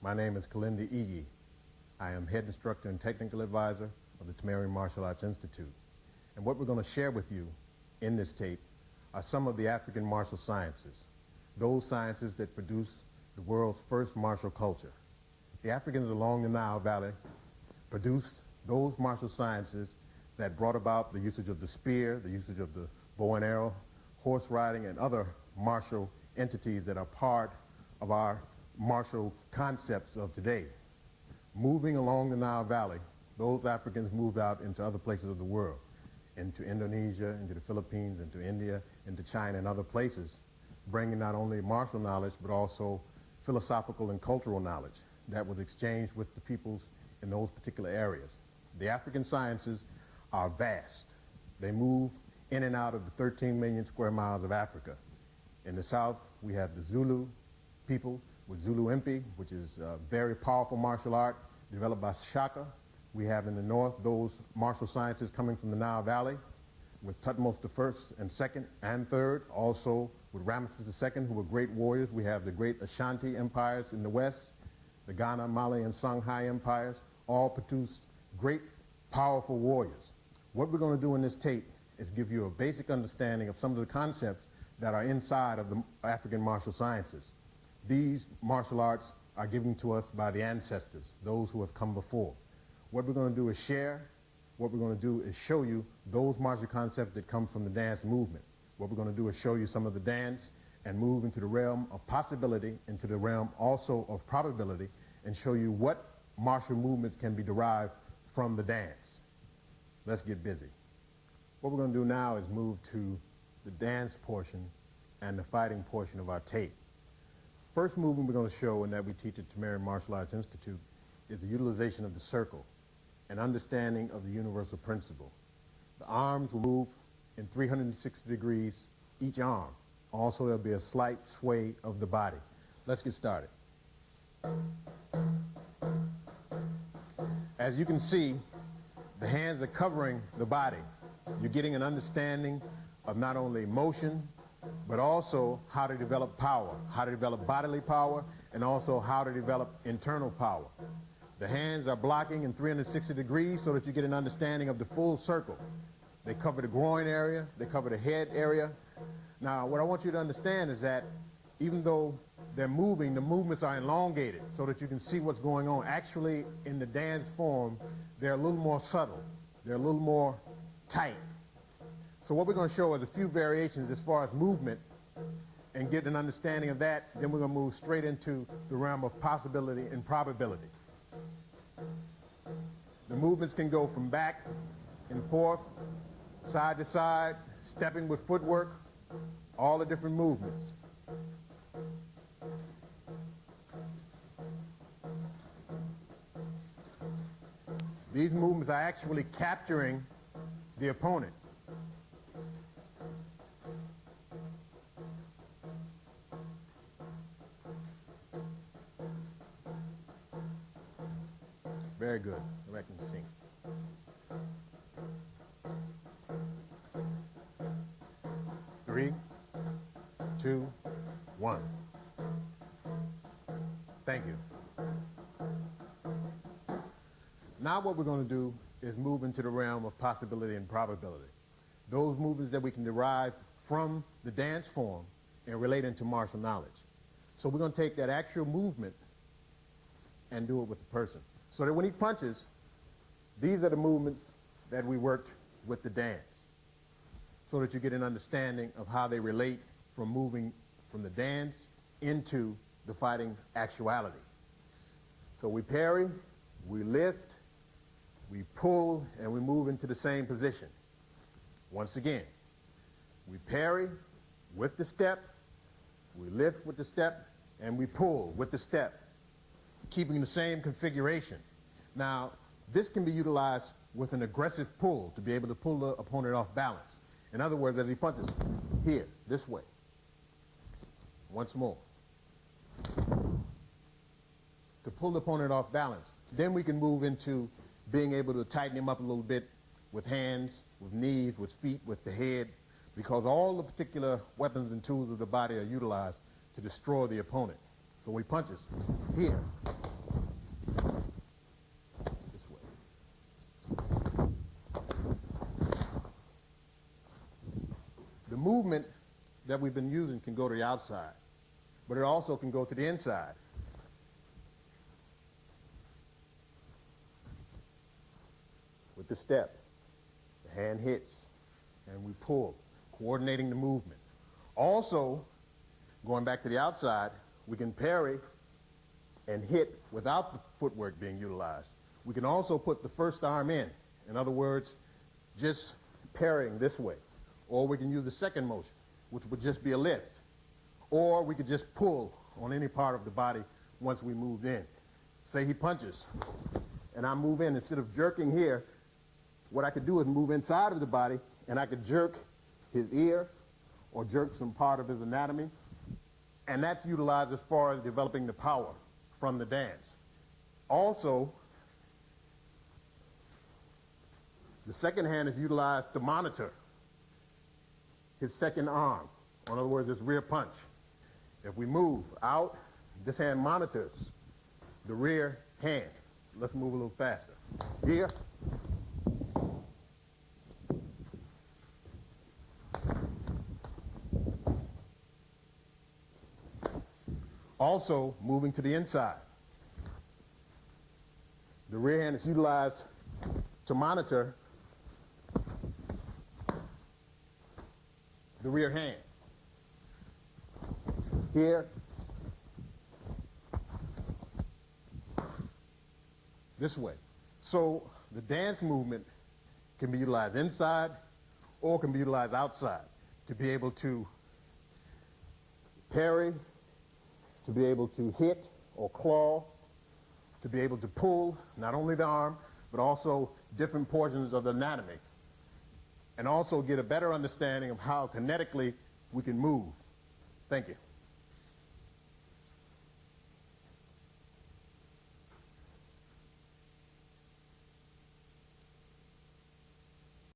My name is Kalindi Ivy. I am head instructor and technical advisor of the Tamari Martial Arts Institute. And what we're going to share with you in this tape are some of the African martial sciences, those sciences that produce the world's first martial culture. The Africans along the Nile Valley produced those martial sciences that brought about the usage of the spear, the usage of the bow and arrow, horse riding, and other martial entities that are part of our martial concepts of today. Moving along the Nile Valley, those Africans moved out into other places of the world, into Indonesia, into the Philippines, into India, into China, and other places, bringing not only martial knowledge, but also philosophical and cultural knowledge that was exchanged with the peoples in those particular areas. The African sciences are vast. They move in and out of the 13 million square miles of Africa. In the south, we have the Zulu people with Zulu Impi, which is a very powerful martial art developed by Shaka. We have in the north those martial sciences coming from the Nile Valley with Tutmos I and II and III, also with Ramesses II, who were great warriors. We have the great Ashanti empires in the west, the Ghana, Mali, and Songhai empires, all produced great, powerful warriors. What we're going to do in this tape is give you a basic understanding of some of the concepts that are inside of the African martial sciences. These martial arts are given to us by the ancestors, those who have come before. What we're going to do is share. What we're going to do is show you those martial concepts that come from the dance movement. What we're going to do is show you some of the dance and move into the realm of possibility, into the realm also of probability, and show you what martial movements can be derived from the dance. Let's get busy. What we're going to do now is move to the dance portion and the fighting portion of our tape. First movement we're going to show, and that we teach at Tamari Martial Arts Institute, is the utilization of the circle, an understanding of the universal principle. The arms will move in 360 degrees each arm. Also, there'll be a slight sway of the body. Let's get started. As you can see, the hands are covering the body. You're getting an understanding of not only motion, but also how to develop power, how to develop bodily power, and also how to develop internal power. The hands are blocking in 360 degrees so that you get an understanding of the full circle. They cover the groin area, they cover the head area. Now, what I want you to understand is that even though they're moving, the movements are elongated so that you can see what's going on. Actually, in the dance form, they're a little more subtle. They're a little more tight. So what we're going to show is a few variations as far as movement and get an understanding of that. Then we're going to move straight into the realm of possibility and probability. The movements can go from back and forth, side to side, stepping with footwork, all the different movements. These movements are actually capturing the opponent. Very good. Go back and sing. Three, two, one. Thank you. Now what we're going to do is move into the realm of possibility and probability. Those movements that we can derive from the dance form and relate into martial knowledge. So we're going to take that actual movement and do it with the person. So that when he punches, these are the movements that we worked with the dance, so that you get an understanding of how they relate from moving from the dance into the fighting actuality. So we parry, we lift, we pull, and we move into the same position. Once again, we parry with the step, we lift with the step, and we pull with the step, keeping the same configuration. Now, this can be utilized with an aggressive pull to be able to pull the opponent off balance. In other words, as he punches here, this way. Once more. To pull the opponent off balance. Then we can move into being able to tighten him up a little bit with hands, with knees, with feet, with the head, because all the particular weapons and tools of the body are utilized to destroy the opponent. So when he punches here, that we've been using can go to the outside, but it also can go to the inside. With the step, the hand hits and we pull, coordinating the movement. Also, going back to the outside, we can parry and hit without the footwork being utilized. We can also put the first arm in other words, just parrying this way. Or we can use the second motion, which would just be a lift. Or we could just pull on any part of the body once we moved in. Say he punches, and I move in. Instead of jerking here, what I could do is move inside of the body, and I could jerk his ear or jerk some part of his anatomy. And that's utilized as far as developing the power from the dance. Also, the second hand is utilized to monitor his second arm. In other words, his rear punch. If we move out, this hand monitors the rear hand. Let's move a little faster. Here. Also, moving to the inside. The rear hand is utilized to monitor the rear hand. Here. This way. So the dance movement can be utilized inside or can be utilized outside to be able to parry, to be able to hit or claw, to be able to pull not only the arm, but also different portions of the anatomy, and also get a better understanding of how kinetically we can move. Thank you.